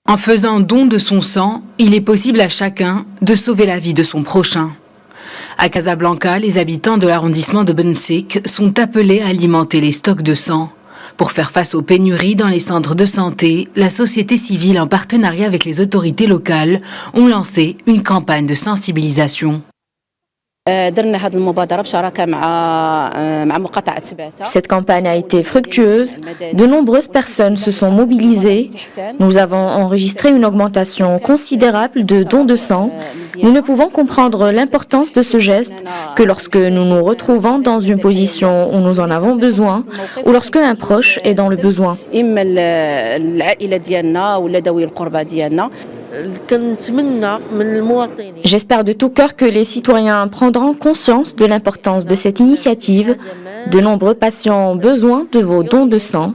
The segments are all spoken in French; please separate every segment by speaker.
Speaker 1: En faisant don de son sang, il est possible à chacun de sauver la vie de son prochain. À Casablanca, les habitants de l'arrondissement de Bensik sont appelés à alimenter les stocks de sang. Pour faire face aux pénuries dans les centres de santé, la société civile, en partenariat avec les autorités locales, ont lancé une campagne de sensibilisation.
Speaker 2: Cette campagne a été fructueuse. De nombreuses personnes se sont mobilisées. Nous avons enregistré une augmentation considérable de dons de sang. Nous ne pouvons comprendre l'importance de ce geste que lorsque nous nous retrouvons dans une position où nous en avons besoin ou lorsque un proche est dans le besoin. J'espère de tout cœur que les citoyens prendront conscience de l'importance de cette initiative. De nombreux patients ont besoin de vos dons de sang.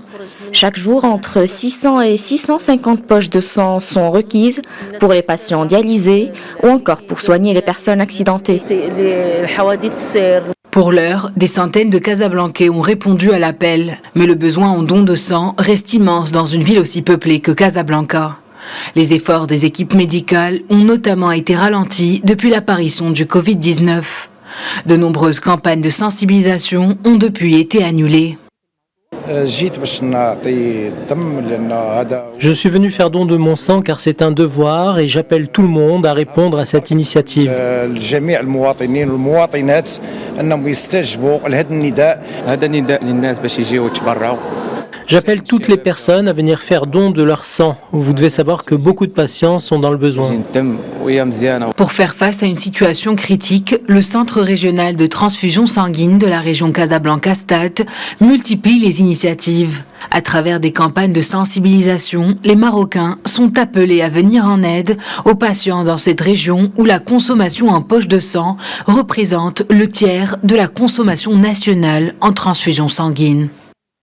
Speaker 2: Chaque jour, entre 600 et 650 poches de sang sont requises pour les patients dialysés ou encore pour soigner les personnes accidentées.
Speaker 1: Pour l'heure, des centaines de Casablancais ont répondu à l'appel, mais le besoin en dons de sang reste immense dans une ville aussi peuplée que Casablanca. Les efforts des équipes médicales ont notamment été ralentis depuis l'apparition du Covid-19. De nombreuses campagnes de sensibilisation ont depuis été annulées.
Speaker 3: Je suis venu faire don de mon sang car c'est un devoir et j'appelle tout le monde à répondre à cette initiative. J'appelle toutes les personnes à venir faire don de leur sang. Vous devez savoir que beaucoup de patients sont dans le besoin.
Speaker 1: Pour faire face à une situation critique, le Centre régional de transfusion sanguine de la région Casablanca-Stade multiplie les initiatives. À travers des campagnes de sensibilisation, les Marocains sont appelés à venir en aide aux patients dans cette région où la consommation en poche de sang représente le tiers de la consommation nationale en transfusion sanguine.